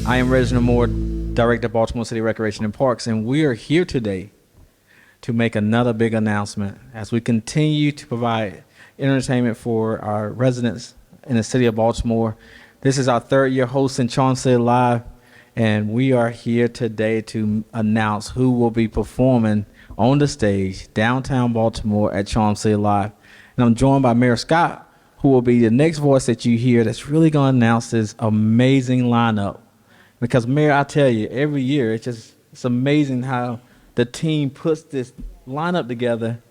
I am Reginald Moore, Director of Baltimore City Recreation and Parks, and we are here today to make another big announcement as we continue to provide entertainment for our residents in the city of Baltimore. This is our third year hosting Charm City Live, and we are here today to announce who will be performing on the stage downtown Baltimore at Charm City Live. And I'm joined by Mayor Scott, who will be the next voice that you hear that's really going to announce this amazing lineup. Because, Mayor, I tell you, every year it's amazing how the team puts this lineup together,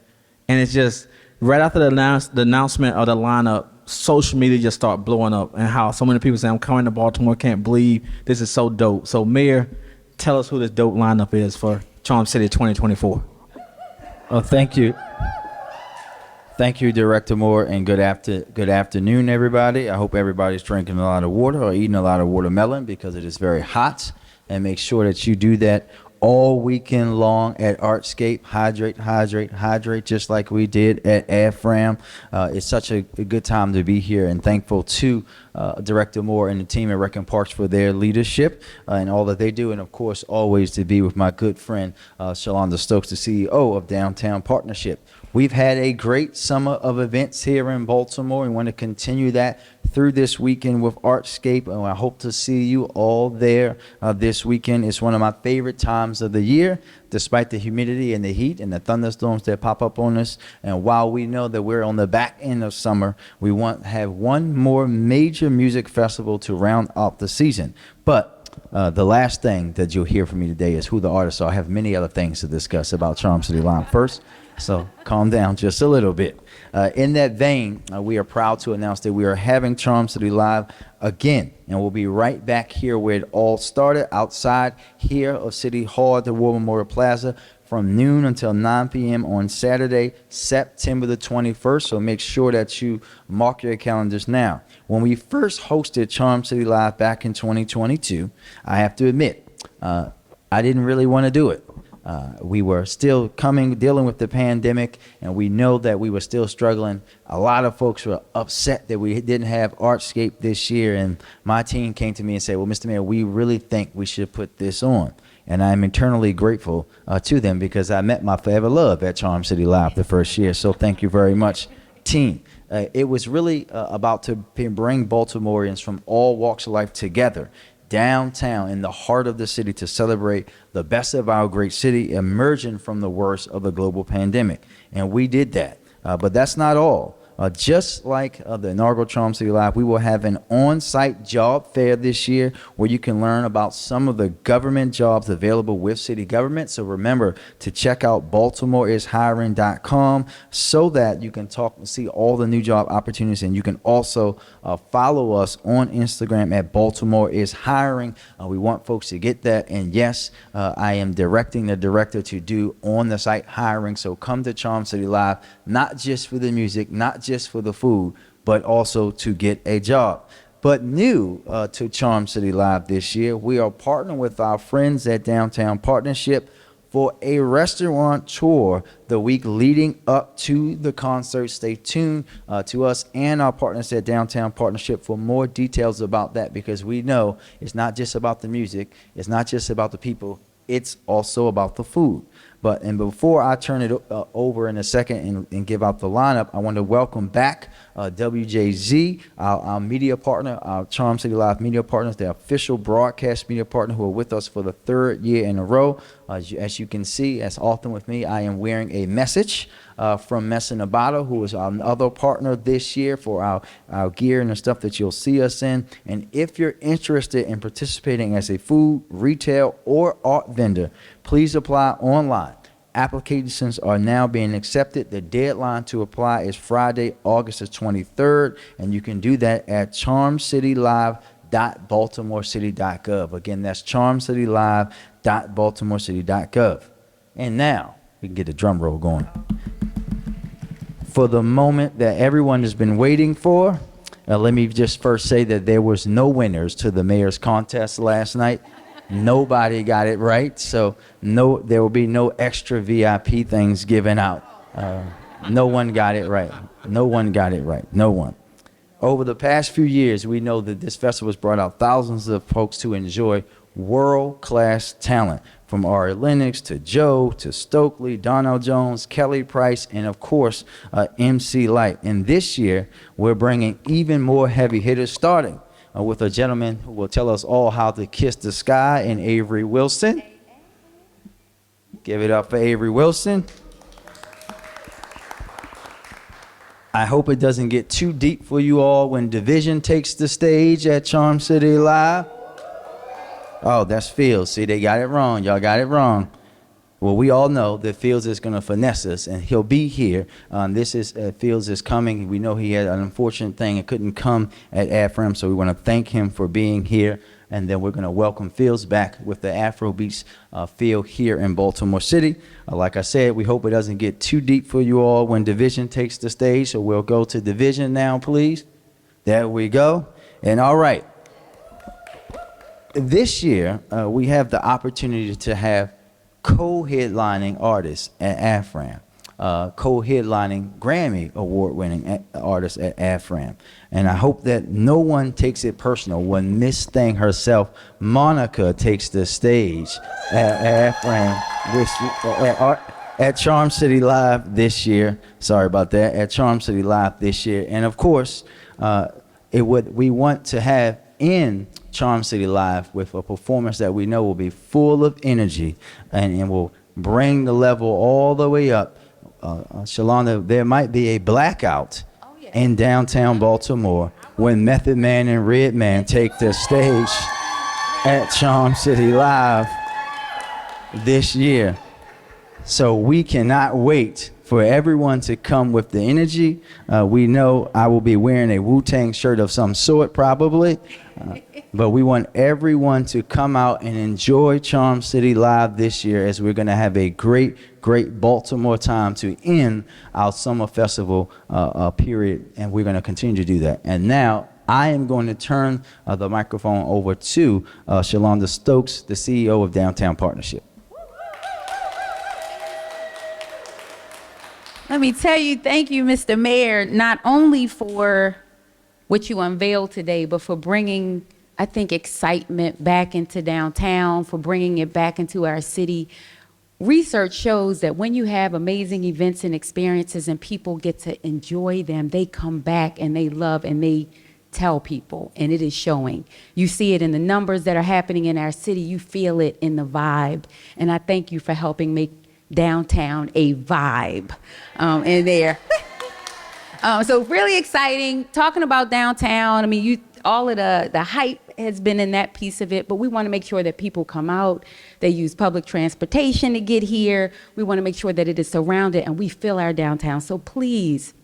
and it's just right after the announcement of the lineup, social media just start blowing up, and how so many people say, I'm coming to Baltimore, can't believe this is so dope. So, Mayor, tell us who this dope lineup is for Charm City 2024. Oh, thank you. Thank you, Director Moore, and good afternoon, everybody. I hope everybody's drinking a lot of water or eating a lot of watermelon because it is very hot. And make sure that you do that all weekend long at Artscape. Hydrate, hydrate, hydrate, just like we did at AFRAM. It's such a good time to be here, and thankful to Director Moore and the team at Rec and Parks for their leadership and all that they do. And, of course, always to be with my good friend, Shalonda Stokes, the CEO of Downtown Partnership. We've had a great summer of events here in Baltimore. We want to continue that through this weekend with Artscape, and I hope to see you all there this weekend. It's one of my favorite times of the year, despite the humidity and the heat and the thunderstorms that pop up on us. And while we know that we're on the back end of summer, we want to have one more major music festival to round out the season. But the last thing that you'll hear from me today is who the artists are. I have many other things to discuss about Charm City Live first. So calm down just a little bit. In that vein, we are proud to announce that we are having Charm City Live again, and we'll be right back here where it all started, outside here of City Hall at the War Memorial Plaza from noon until 9 p.m. on Saturday, September the 21st. So make sure that you mark your calendars now. When we first hosted Charm City Live back in 2022, I have to admit, I didn't really want to do it. We were still dealing with the pandemic, and we know that we were still struggling. A lot of folks were upset that we didn't have Artscape this year, and my team came to me and said, well, Mr. Mayor, we really think we should put this on. And I'm eternally grateful to them because I met my forever love at Charm City Live the first year. So thank you very much, team. It was really about to bring Baltimoreans from all walks of life together downtown in the heart of the city to celebrate the best of our great city emerging from the worst of the global pandemic. And we did that. But that's not all. Just like the inaugural Charm City Live, we will have an on-site job fair this year where you can learn about some of the government jobs available with city government. So remember to check out baltimoreishiring.com so that you can see all the new job opportunities, and you can also follow us on Instagram at Baltimore is Hiring. We want folks to get that. And yes, I am directing the director to do on-the-site hiring. So come to Charm City Live, not just for the music, not just for the food, but also to get a job. But new to Charm City Live this year, we are partnering with our friends at Downtown Partnership for a restaurant tour the week leading up to the concert. Stay tuned to us and our partners at Downtown Partnership for more details about that, because we know it's not just about the music, it's not just about the people, it's also about the food. And before I turn it over in a second and give out the lineup, I want to welcome back WJZ, our media partner, our Charm City Live media partners, the official broadcast media partner, who are with us for the third year in a row. As you can see, as often with me, I am wearing a message from Messa Nabata, who is our other partner this year for our gear and the stuff that you'll see us in. And if you're interested in participating as a food, retail, or art vendor, please apply online. Applications are now being accepted. The deadline to apply is Friday, August the 23rd, and you can do that at charmcitylive.baltimorecity.gov. Again, that's charmcitylive.baltimorecity.gov. And now we can get the drum roll going. For the moment that everyone has been waiting for, let me just first say that there was no winners to the mayor's contest last night. Nobody got it right, so there will be no extra VIP things given out. No one got it right. No one got it right. No one. Over the past few years, we know that this festival has brought out thousands of folks to enjoy world-class talent, from Ari Lennox to Joe to Stokely, Donnell Jones, Kelly Price, and of course, MC Light. And this year, we're bringing even more heavy hitters, starting with a gentleman who will tell us all how to kiss the sky, and Avery Wilson. Give it up for Avery Wilson. I hope it doesn't get too deep for you all when Division takes the stage at Charm City Live. Oh, that's Fields. See, they got it wrong. Y'all got it wrong. Well, we all know that Fields is going to finesse us, and he'll be here. Fields is coming. We know he had an unfortunate thing and couldn't come at AFRAM, so we want to thank him for being here. And then we're going to welcome Fields back with the Afrobeats feel here in Baltimore City. Like I said, we hope it doesn't get too deep for you all when Division takes the stage. So we'll go to Division now, please. There we go. And all right. This year, we have the opportunity to have co-headlining artists at AFRAM. Co-headlining Grammy award-winning artists at AFRAM. And I hope that no one takes it personal when Miss Thing herself, Monica, takes the stage at AFRAM at Charm City Live this year. Sorry about that. At Charm City Live this year. And of course, we want to have in Charm City Live with a performance that we know will be full of energy and will bring the level all the way up. Shalonda, there might be a blackout in downtown Baltimore when Method Man and Redman take the stage at Charm City Live this year. So we cannot wait for everyone to come with the energy. We know I will be wearing a Wu-Tang shirt of some sort probably, but we want everyone to come out and enjoy Charm City Live this year, as we're going to have a great Baltimore time to end our summer festival period, and we're going to continue to do that. And now I am going to turn the microphone over to Shalonda Stokes, the CEO of Downtown Partnership. Let me tell you, thank you, Mr. Mayor, not only for what you unveiled today, but for bringing, I think, excitement back into downtown, for bringing it back into our city. Research shows that when you have amazing events and experiences and people get to enjoy them, they come back and they love and they tell people, and it is showing. You see it in the numbers that are happening in our city. You feel it in the vibe. And I thank you for helping make downtown a vibe in there. So really exciting, talking about downtown. I mean, all of the hype has been in that piece of it, but we want to make sure that people come out, they use public transportation to get here. We want to make sure that it is surrounded and we fill our downtown. So please,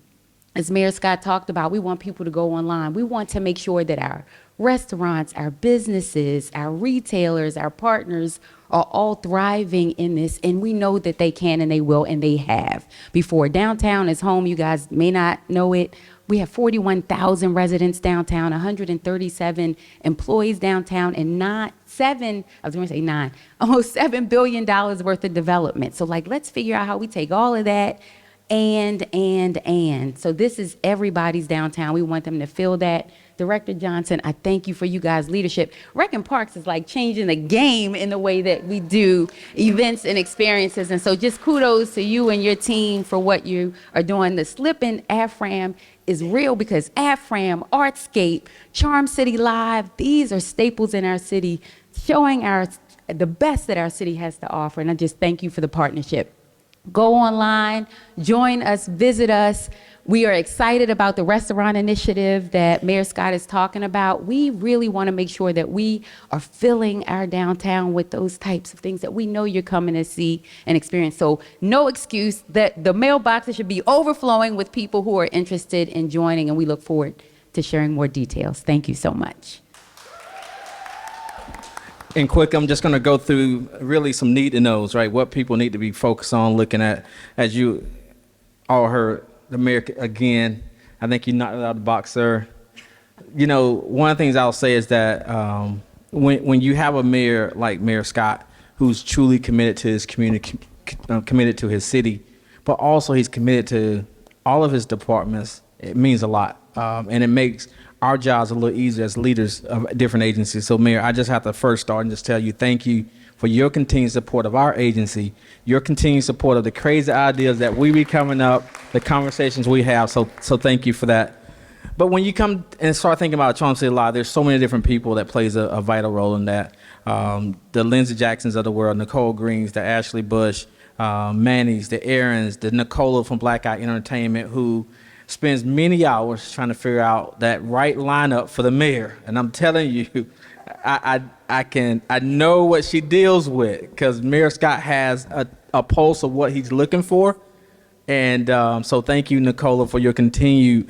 as Mayor Scott talked about, we want people to go online. We want to make sure that our restaurants, our businesses, our retailers, our partners are all thriving in this, and we know that they can and they will and they have. Before Downtown is home, you guys may not know it, we have 41,000 residents downtown, 137 employees downtown, and almost $7 billion worth of development. So let's figure out how we take all of that and. So this is everybody's downtown. We want them to feel that. Director Johnson, I thank you for you guys' leadership. Rec and Parks is like changing the game in the way that we do events and experiences. And so just kudos to you and your team for what you are doing. The slip in AFRAM is real because AFRAM, Artscape, Charm City Live, these are staples in our city, showing the best that our city has to offer. And I just thank you for the partnership. Go online, join us, visit us. We are excited about the restaurant initiative that Mayor Scott is talking about. We really want to make sure that we are filling our downtown with those types of things that we know you're coming to see and experience. So no excuse that the mailboxes should be overflowing with people who are interested in joining, and we look forward to sharing more details. Thank you so much. And quick, I'm just going to go through really some need to knows, right? What people need to be focused on looking at. As you all heard, the mayor again, I think you knocked it out of the box, sir. You know, one of the things I'll say is that when you have a mayor like Mayor Scott, who's truly committed to his community, committed to his city, but also he's committed to all of his departments, it means a lot. And it makes our jobs a little easier as leaders of different agencies. So, Mayor, I just have to first start and just tell you thank you for your continued support of our agency, your continued support of the crazy ideas that we be coming up, the conversations we have. So thank you for that. But when you come and start thinking about Trump City Live, there's so many different people that plays a vital role in that. The Lindsey Jacksons of the world, Nicole Greens, the Ashley Bush, Manny's, the Aarons, the Nicola from Black Eye Entertainment, who spends many hours trying to figure out that right lineup for the mayor. And I'm telling you, I know what she deals with, because Mayor Scott has a pulse of what he's looking for. And so thank you, Nicola, for your continued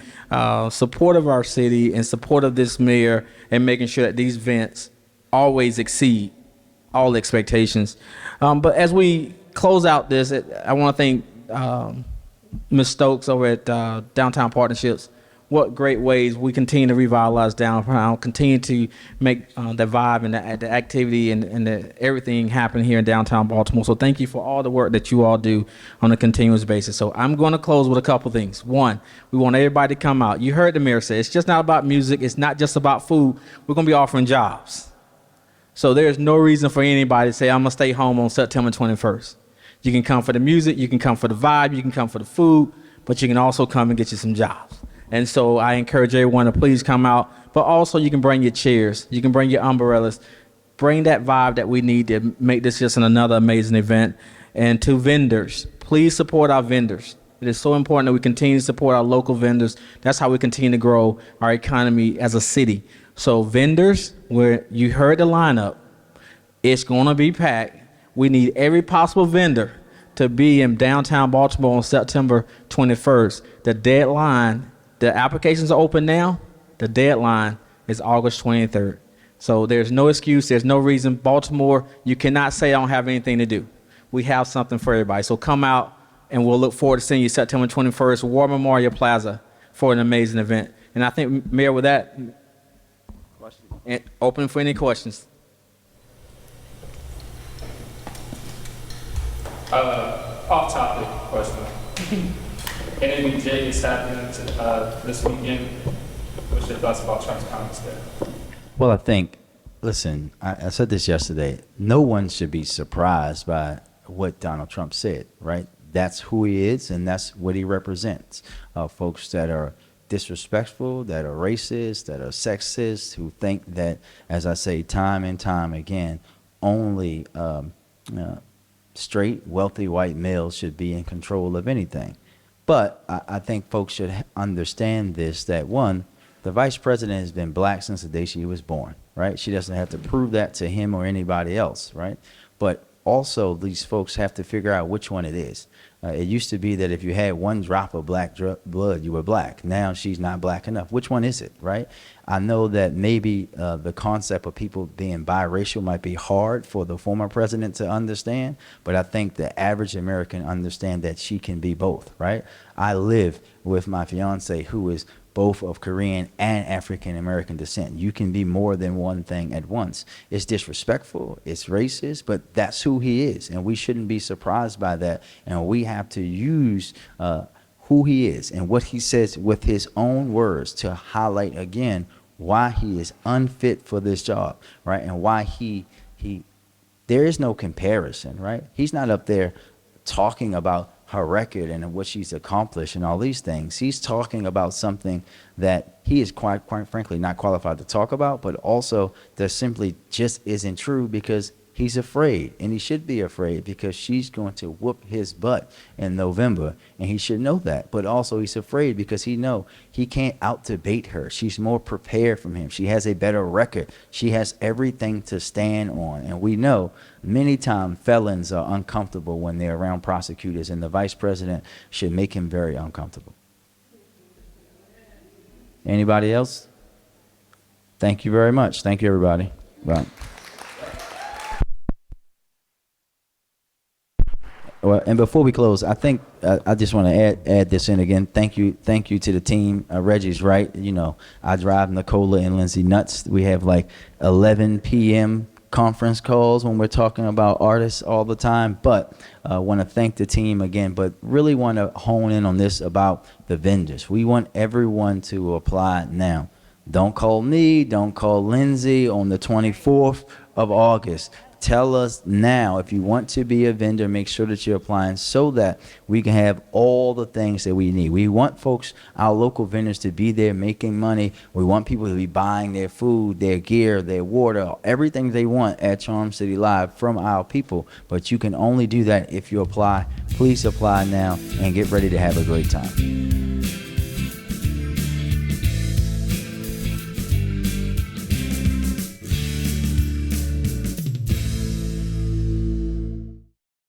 support of our city and support of this mayor, and making sure that these events always exceed all expectations. But as we close out this, I want to thank Ms. Stokes over at Downtown Partnerships. What great ways we continue to revitalize downtown, continue to make the vibe and the activity and everything happen here in downtown Baltimore. So thank you for all the work that you all do on a continuous basis. So I'm going to close with a couple things. One, we want everybody to come out. You heard the mayor say it's just not about music. It's not just about food. We're going to be offering jobs. So there's no reason for anybody to say, I'm going to stay home on September 21st. You can come for the music. You can come for the vibe. You can come for the food. But you can also come and get you some jobs. And so I encourage everyone to please come out. But also you can bring your chairs. You can bring your umbrellas. Bring that vibe that we need to make this just another amazing event. And to vendors, please support our vendors. It is so important that we continue to support our local vendors. That's how we continue to grow our economy as a city. So vendors, where you heard the lineup, it's going to be packed. We need every possible vendor to be in downtown Baltimore on September 21st. The deadline, the applications are open now. The deadline is August 23rd. So there's no excuse. There's no reason. Baltimore, you cannot say I don't have anything to do. We have something for everybody. So come out, and we'll look forward to seeing you September 21st, War Memorial Plaza, for an amazing event. And I think, Mayor, with that, and open for any questions. Off-topic question. NMEJ is happening this weekend. What's your thoughts about Trump's comments there? Well, I think, listen, I said this yesterday. No one should be surprised by what Donald Trump said, right? That's who he is, and that's what he represents. Folks that are disrespectful, that are racist, that are sexist, who think that, as I say time and time again, only straight, wealthy white males should be in control of anything. But I think folks should understand this, that one, the vice president has been black since the day she was born, right? She doesn't have to prove that to him or anybody else, right? But also these folks have to figure out which one it is. It used to be that if you had one drop of black blood, you were black. Now she's not black enough. Which one is it, right? I know that maybe the concept of people being biracial might be hard for the former president to understand, but I think the average American understand that she can be both, right? I live with my fiance who is both of Korean and African American descent. You can be more than one thing at once. It's disrespectful, it's racist, but that's who he is, and we shouldn't be surprised by that. And we have to use who he is and what he says with his own words to highlight again why he is unfit for this job, right? And why there is no comparison, right? He's not up there talking about her record and what she's accomplished and all these things. He's talking about something that he is quite frankly not qualified to talk about, but also that simply just isn't true, because he's afraid, and he should be afraid, because she's going to whoop his butt in November, and he should know that. But also he's afraid because he know he can't out-debate her. She's more prepared from him. She has a better record. She has everything to stand on, and we know many times felons are uncomfortable when they're around prosecutors, and the vice president should make him very uncomfortable. Anybody else? Thank you very much. Thank you, everybody. Bye. Well, and before we close, I think I just want to add this in again. Thank you to the team. Reggie's right. You know, I drive Nicola and Lindsay nuts. We have like 11 p.m. conference calls when we're talking about artists all the time, but want to thank the team again, but really want to hone in on this about the vendors. We want everyone to apply now. Don't call me, don't call Lindsay on the 24th of August. Tell us now if you want to be a vendor, make sure that you're applying so that we can have all the things that we need. We want folks, our local vendors, to be there making money. We want people to be buying their food, their gear, their water, everything they want at Charm City Live from our people. But you can only do that if you apply. Please apply now and get ready to have a great time.